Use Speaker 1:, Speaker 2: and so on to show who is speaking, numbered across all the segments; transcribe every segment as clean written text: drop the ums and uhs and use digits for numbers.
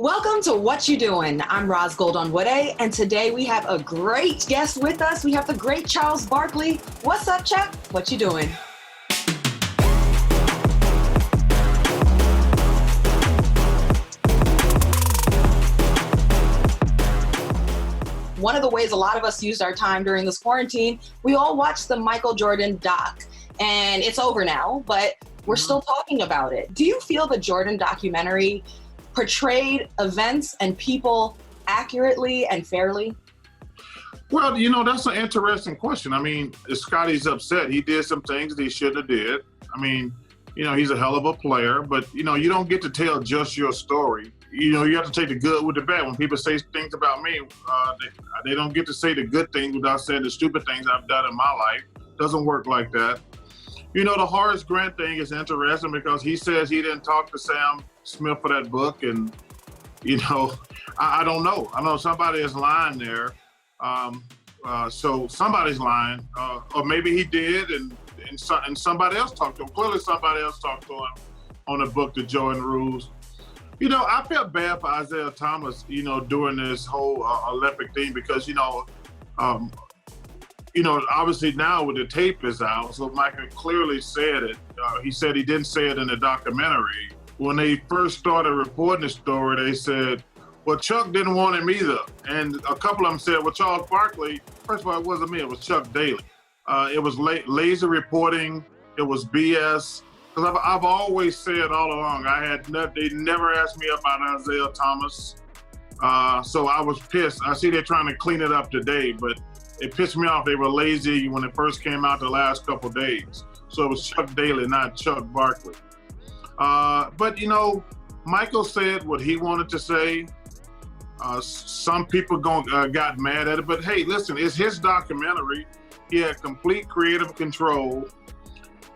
Speaker 1: Welcome to What You Doing. I'm Ros Gold-Onwude, and today we have a great guest with us. We have the great Charles Barkley. What's up, chap? What you doing? One of the ways a lot of us used our time during this quarantine, we all watched the Michael Jordan doc, and it's over now, but we're still talking about it. Do you feel the Jordan documentary portrayed events and people accurately and fairly?
Speaker 2: Well, that's an interesting question. I mean, Scotty's upset. He did some things that he shouldn't have did. I mean, he's a hell of a player, but, you don't get to tell just your story. You have to take the good with the bad. When people say things about me, they don't get to say the good things without saying the stupid things I've done in my life. Doesn't work like that. The Horace Grant thing is interesting because he says he didn't talk to Sam Smith for that book. And, I don't know. I know somebody is lying there. So somebody's lying. Or maybe he did and somebody else talked to him. Clearly somebody else talked to him on the book, The Jordan Rules. I felt bad for Isiah Thomas, during this whole Olympic thing because, obviously now with the tape is out, so Michael clearly said it. He said he didn't say it in the documentary. When they first started reporting the story, they said, well, Chuck didn't want him either. And a couple of them said, well, Charles Barkley, first of all, it wasn't me, it was Chuck Daly. It was lazy reporting, it was BS. Because I've always said all along, they never asked me about Isiah Thomas. So I was pissed. I see they're trying to clean it up today, but it pissed me off. They were lazy when it first came out the last couple days. So it was Chuck Daly, not Chuck Barkley. But Michael said what he wanted to say. Some people got mad at it, but hey, listen, it's his documentary. He had complete creative control.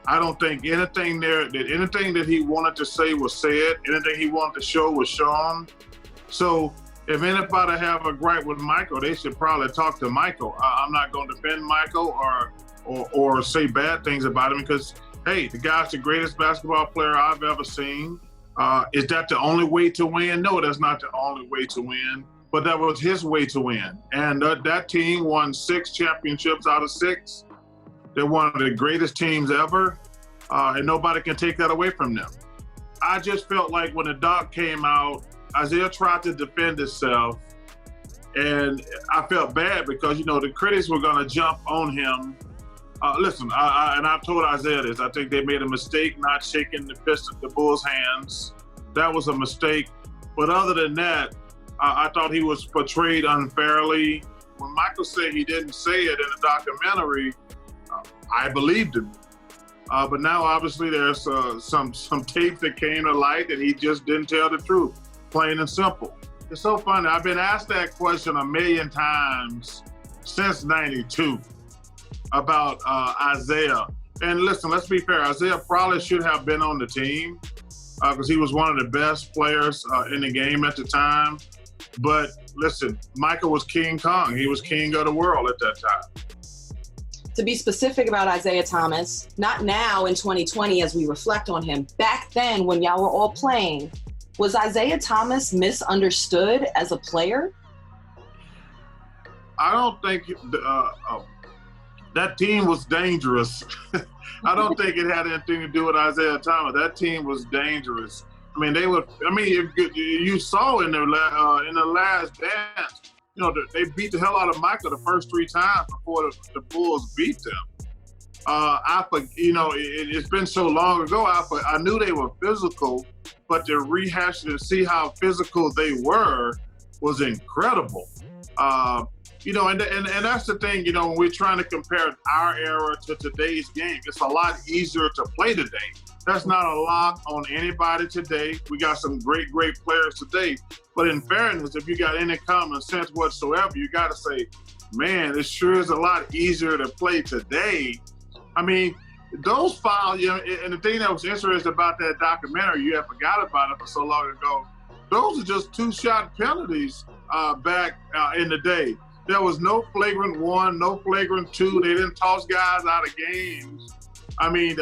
Speaker 2: I don't think anything that he wanted to say was said. Anything he wanted to show was shown. So if anybody have a gripe with Michael, they should probably talk to Michael. I'm not going to defend Michael or say bad things about him because, hey, the guy's the greatest basketball player I've ever seen. Is that the only way to win? No, that's not the only way to win, but that was his way to win. And that team won 6 championships out of 6. They're one of the greatest teams ever, and nobody can take that away from them. I just felt like when the doc came out, Isiah tried to defend himself, and I felt bad because, the critics were going to jump on him. Listen, and I've told Isiah this, I think they made a mistake not shaking the Bulls' hands. That was a mistake. But other than that, I thought he was portrayed unfairly. When Michael said he didn't say it in the documentary, I believed him. But now, obviously, there's some tape that came to light and he just didn't tell the truth, plain and simple. It's so funny. I've been asked that question a million times since '92 about Isiah. And listen, let's be fair. Isiah probably should have been on the team because he was one of the best players in the game at the time. But listen, Michael was King Kong. He was king of the world at that time.
Speaker 1: To be specific about Isiah Thomas, not now in 2020 as we reflect on him, back then when y'all were all playing, was Isiah Thomas misunderstood as a player?
Speaker 2: I don't think that team was dangerous. I don't think it had anything to do with Isiah Thomas. That team was dangerous. I mean, you saw in the last dance, they beat the hell out of Michael the first 3 times before the Bulls beat them. It's been so long ago. I knew they were physical, but to rehash it and see how physical they were was incredible. And that's the thing, when we're trying to compare our era to today's game, it's a lot easier to play today. That's not a lock on anybody today. We got some great, great players today. But in fairness, if you got any common sense whatsoever, you got to say, man, it sure is a lot easier to play today. I mean, those fouls, and the thing that was interesting about that documentary, you had forgot about it for so long ago, those are just 2-shot penalties back in the day. There was no flagrant 1, no flagrant 2. They didn't toss guys out of games. I mean,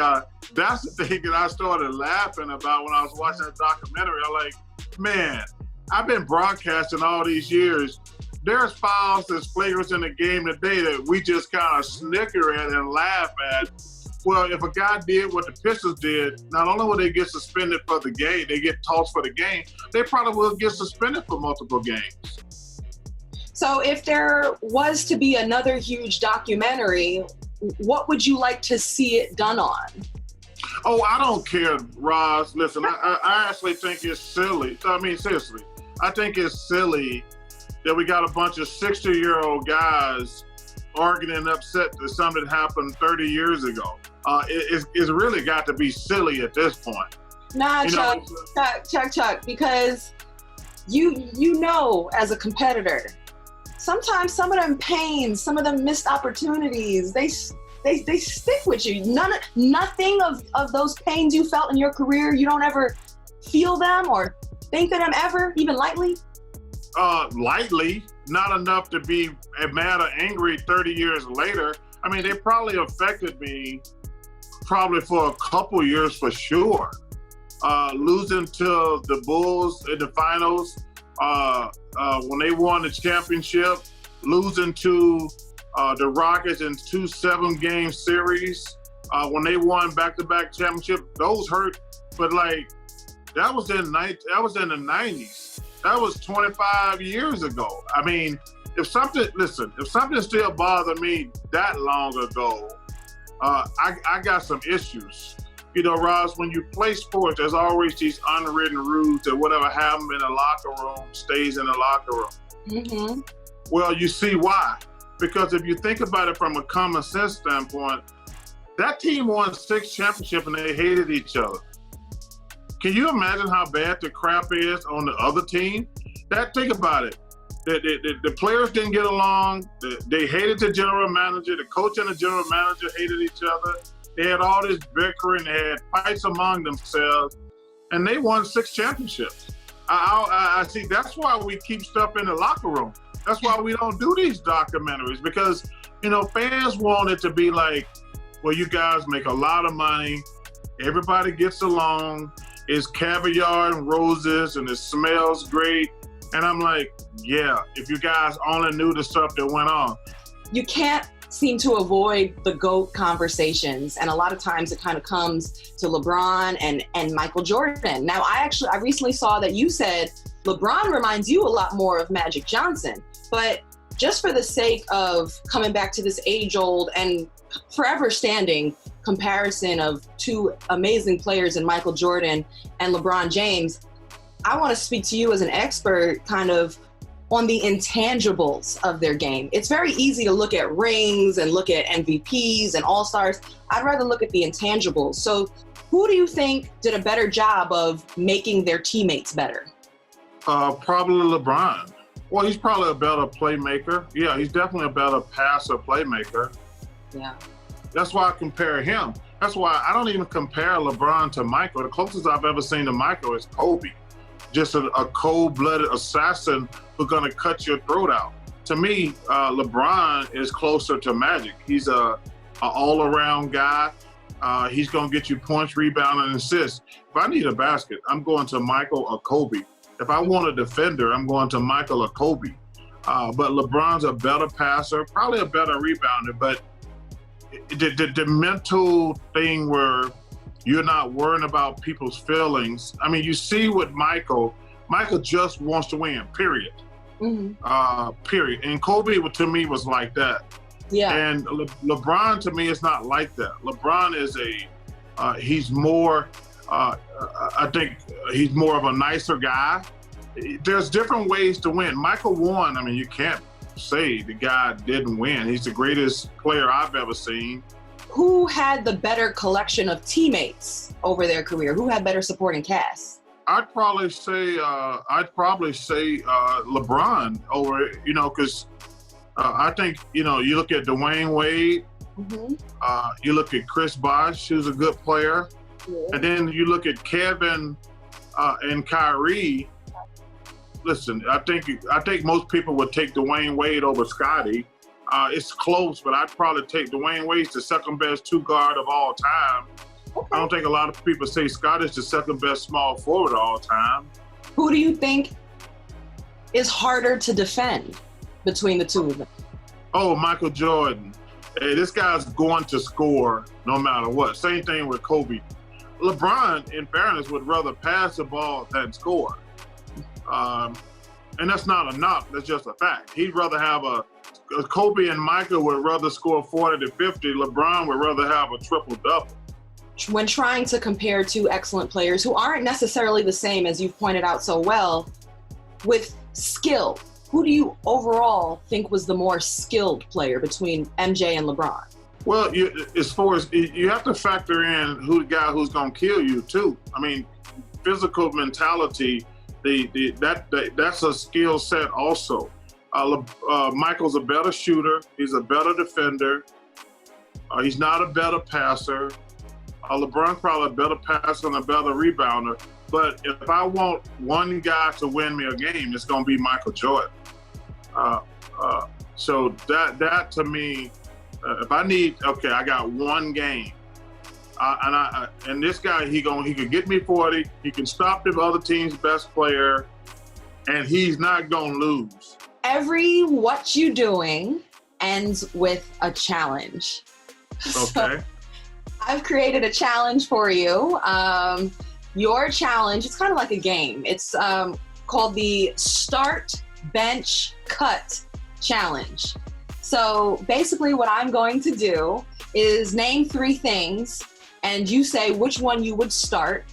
Speaker 2: that's the thing that I started laughing about when I was watching that documentary. I'm like, man, I've been broadcasting all these years. There's fouls that's players in the game today that we just kind of snicker at and laugh at. Well, if a guy did what the Pistons did, not only will they get suspended for the game, they get tossed for the game, they probably will get suspended for multiple games.
Speaker 1: So if there was to be another huge documentary, what would you like to see it done on?
Speaker 2: Oh, I don't care, Ros. Listen, I actually think it's silly. I mean, seriously, I think it's silly that we got a bunch of 60-year-old guys arguing and upset that something happened 30 years ago. It's really got to be silly at this point.
Speaker 1: Nah, Chuck, because you know, as a competitor, sometimes some of them pains, some of them missed opportunities, they stick with you. Nothing of those pains you felt in your career, you don't ever feel them or think of them ever, even lightly?
Speaker 2: Lightly, not enough to be mad or angry 30 years later. I mean, they probably affected me probably for a couple years for sure. Losing to the Bulls in the finals, when they won the championship, losing to the Rockets in 2 7-game series, when they won back-to-back championship, those hurt. But like, that was in the 90s. That was 25 years ago. I mean, if something still bothered me that long ago, I got some issues. You know, Ros, when you play sports, there's always these unwritten rules that whatever happened in the locker room stays in the locker room.
Speaker 1: Mm-hmm.
Speaker 2: Well, you see why. Because if you think about it from a common sense standpoint, that team won 6 championships and they hated each other. Can you imagine how bad the crap is on the other team? Think about it. The players didn't get along. They hated the general manager. The coach and the general manager hated each other. They had all this bickering. They had fights among themselves. And they won 6 championships. I see. That's why we keep stuff in the locker room. That's why we don't do these documentaries, because, you know, fans want it to be like, well, you guys make a lot of money. Everybody gets along. It's caviar and roses and it smells great. And I'm like, yeah, if you guys only knew the stuff that went on. You
Speaker 1: can't seem to avoid the GOAT conversations. And a lot of times it kind of comes to LeBron and Michael Jordan. Now, I recently saw that you said LeBron reminds you a lot more of Magic Johnson. But just for the sake of coming back to this age-old and forever standing comparison of 2 amazing players in Michael Jordan and LeBron James, I want to speak to you as an expert kind of on the intangibles of their game. It's very easy to look at rings and look at MVPs and all-stars. I'd rather look at the intangibles. So who do you think did a better job of making their teammates better?
Speaker 2: Probably LeBron. Well, he's probably a better playmaker. Yeah, he's definitely a better passer playmaker.
Speaker 1: Yeah.
Speaker 2: That's why I compare him. That's why I don't even compare LeBron to Michael. The closest I've ever seen to Michael is Kobe. Just a cold-blooded assassin who's going to cut your throat out. To me, LeBron is closer to Magic. He's a all-around guy. He's going to get you points, rebound, and assists. If I need a basket, I'm going to Michael or Kobe. If I want a defender, I'm going to Michael or Kobe. But LeBron's a better passer, probably a better rebounder. But the mental thing where you're not worrying about people's feelings. I mean, you see what Michael just wants to win, period. Mm-hmm. Period. And Kobe, to me, was like that.
Speaker 1: Yeah.
Speaker 2: And LeBron, to me, is not like that. LeBron is he's more, I think he's more of a nicer guy. There's different ways to win. Michael won. I mean, you can't say the guy didn't win. He's the greatest player I've ever seen.
Speaker 1: Who had the better collection of teammates over their career? Who had better supporting cast?
Speaker 2: I'd probably say LeBron over, because I think, you look at Dwayne Wade, mm-hmm. You look at Chris Bosh, who's a good player, yeah. And then you look at Kevin and Kyrie. Listen, I think most people would take Dwayne Wade over Scottie. It's close, but I'd probably take Dwayne Wade the second best 2 guard of all time. Okay. I don't think a lot of people say Scott is the second best small forward of all time.
Speaker 1: Who do you think is harder to defend between the two of them?
Speaker 2: Oh, Michael Jordan. Hey, this guy's going to score no matter what. Same thing with Kobe. LeBron, in fairness, would rather pass the ball than score. And that's not a knock, that's just a fact. He'd rather have Kobe and Michael would rather score 40 to 50. LeBron would rather have a triple-double.
Speaker 1: When trying to compare two excellent players who aren't necessarily the same, as you've pointed out so well, with skill, who do you overall think was the more skilled player between MJ and LeBron?
Speaker 2: Well, as far as you have to factor in who the guy who's going to kill you too. I mean, physical mentality, that's a skill set also. Michael's a better shooter. He's a better defender. He's not a better passer. LeBron's probably a better passer and a better rebounder. But if I want one guy to win me a game, it's going to be Michael Jordan. So that to me, if I need, okay, I got one game, and this guy, he could get me 40. He can stop the other team's best player, and he's not gonna lose.
Speaker 1: Every what you doing ends with a challenge.
Speaker 2: Okay.
Speaker 1: So I've created a challenge for you. Your challenge, it's kind of like a game. It's called the Start, Bench, Cut Challenge. So basically what I'm going to do is name 3 things, and you say which one you would start.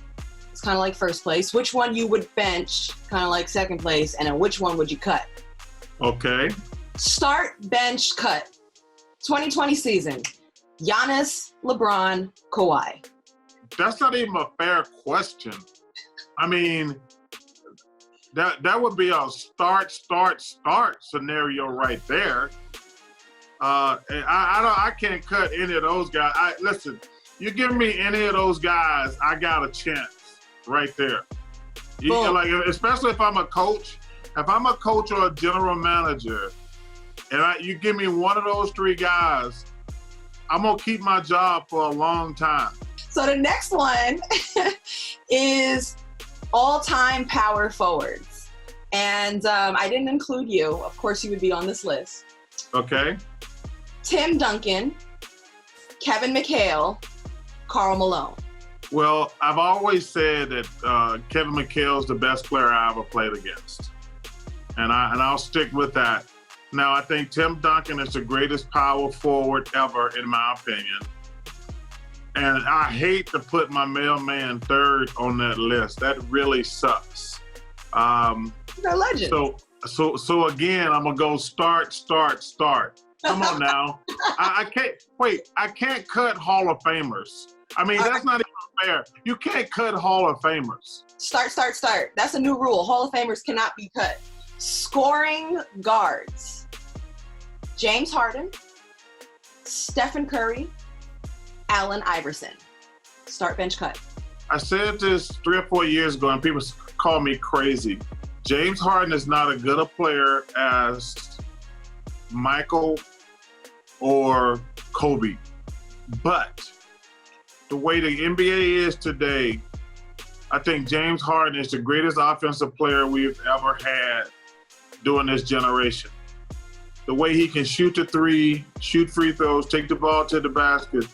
Speaker 1: It's kind of like first place. Which one you would bench, kind of like second place, and then which one would you cut?
Speaker 2: Okay.
Speaker 1: Start, bench, cut. 2020 season. Giannis, LeBron, Kawhi.
Speaker 2: That's not even a fair question. I mean, that would be a start scenario right there. And I can't cut any of those guys. Listen, you give me any of those guys, I got a chance right there. Like, especially if I'm a coach. If I'm a coach or a general manager, and you give me one of those 3 guys, I'm gonna keep my job for a long time.
Speaker 1: So the next one is all-time power forwards. And I didn't include you. Of course, you would be on this list.
Speaker 2: Okay.
Speaker 1: Tim Duncan, Kevin McHale, Karl Malone.
Speaker 2: Well, I've always said that Kevin McHale's the best player I ever played against. And I'll stick with that. Now, I think Tim Duncan is the greatest power forward ever, in my opinion. And I hate to put my mailman third on that list. That really sucks.
Speaker 1: They're legends.
Speaker 2: So again, I'm gonna go start. Come on now. I can't cut Hall of Famers. I mean, that's not even fair. You can't cut Hall of Famers.
Speaker 1: Start. That's a new rule. Hall of Famers cannot be cut. Scoring guards. James Harden, Stephen Curry, Allen Iverson. Start, bench, cut.
Speaker 2: I said this 3 or 4 years ago, and people call me crazy. James Harden is not as good a player as Michael or Kobe. But the way the NBA is today, I think James Harden is the greatest offensive player we've ever had during this generation. The way he can shoot the 3, shoot free throws, take the ball to the basket.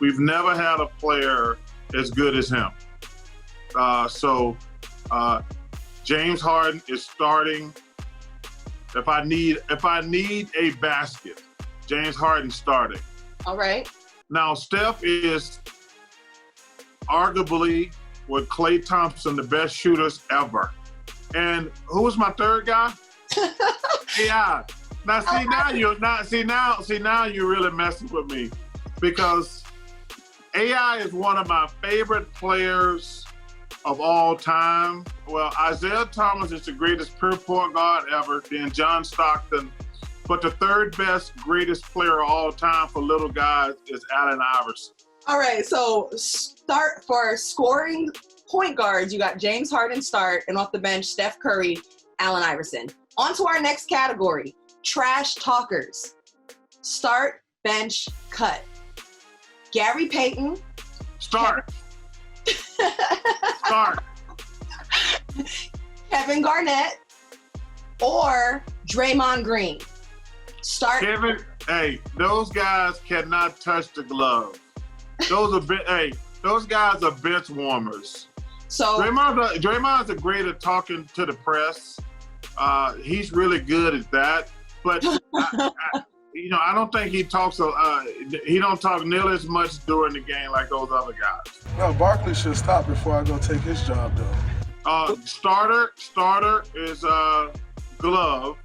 Speaker 2: We've never had a player as good as him. James Harden is starting. If I need a basket, James Harden starting.
Speaker 1: All right.
Speaker 2: Now, Steph is arguably, with Klay Thompson, the best shooters ever. And who was my third guy? AI. Now you're really messing with me, because AI is one of my favorite players of all time. Well, Isiah Thomas is the greatest pure point guard ever, then John Stockton. But the third best, greatest player of all time for little guys is Allen Iverson.
Speaker 1: All right, so start for scoring point guards. You got James Harden start, and off the bench, Steph Curry, Allen Iverson. On to our next category, trash talkers. Start, bench, cut. Gary Payton.
Speaker 2: Start. Start.
Speaker 1: Kevin Garnett. or Draymond Green? Start.
Speaker 2: Kevin, hey, those guys cannot touch the glove. Those guys are bench warmers.
Speaker 1: So
Speaker 2: Draymond's great at talking to the press. He's really good at that. But I don't think he talks. He don't talk nearly as much during the game like those other guys.
Speaker 3: No, Barkley should stop before I go take his job, though.
Speaker 2: Starter is glove.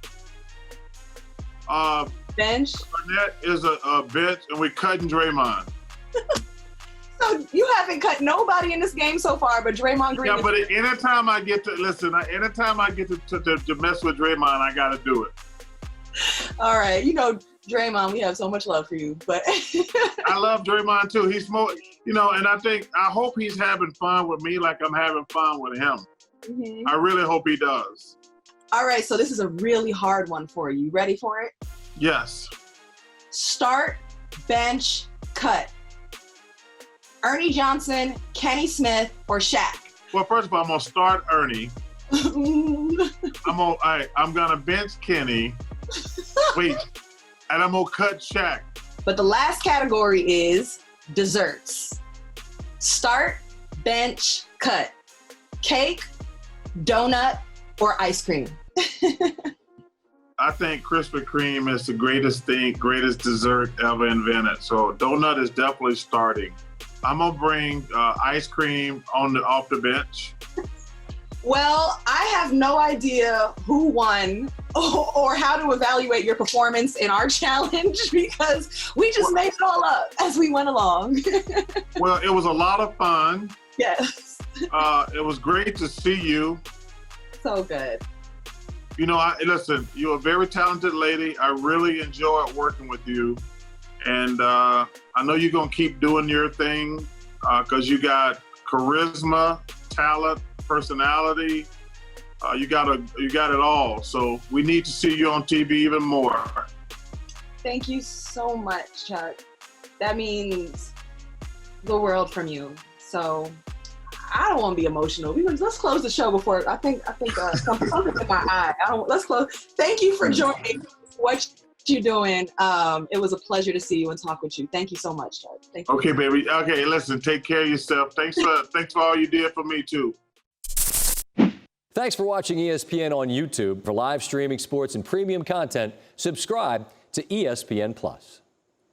Speaker 1: Bench.
Speaker 2: Barnett is a bench, and we're cutting Draymond.
Speaker 1: So you haven't cut nobody in this game so far, but Draymond Green.
Speaker 2: Yeah, but anytime I get to mess with Draymond, I got to do it.
Speaker 1: All right, Draymond, we have so much love for you, but
Speaker 2: I love Draymond too. He's more, and I hope he's having fun with me like I'm having fun with him.
Speaker 1: Mm-hmm.
Speaker 2: I really hope he does.
Speaker 1: All right, so this is a really hard one for you. Ready for it?
Speaker 2: Yes.
Speaker 1: Start, bench, cut. Ernie Johnson, Kenny Smith, or Shaq?
Speaker 2: Well, first of all, I'm gonna start Ernie. I'm gonna bench Kenny. Wait, and I'm gonna cut Shaq.
Speaker 1: But the last category is desserts. Start, bench, cut. Cake, donut, or ice cream?
Speaker 2: I think Krispy Kreme is the greatest dessert ever invented. So donut is definitely starting. I'm gonna bring ice cream off the bench.
Speaker 1: Well, I have no idea who won or how to evaluate your performance in our challenge because we just made it all up as we went along.
Speaker 2: Well, it was a lot of fun.
Speaker 1: Yes.
Speaker 2: It was great to see you.
Speaker 1: So good.
Speaker 2: Listen, you're a very talented lady. I really enjoyed working with you. And I know you're going to keep doing your thing because you got charisma, talent, personality. You got it all. So we need to see you on TV even more.
Speaker 1: Thank you so much, Chuck. That means the world from you. So I don't want to be emotional. Let's close the show before I think something in my eye. Let's close. Thank you for joining. What you doing? It was a pleasure to see you and talk with you. Thank you so much, Chuck. Thank you.
Speaker 2: Okay, baby. Okay, listen. Take care of yourself. Thanks for all you did for me too.
Speaker 4: Thanks for watching ESPN on YouTube. For live streaming sports and premium content, subscribe to ESPN+.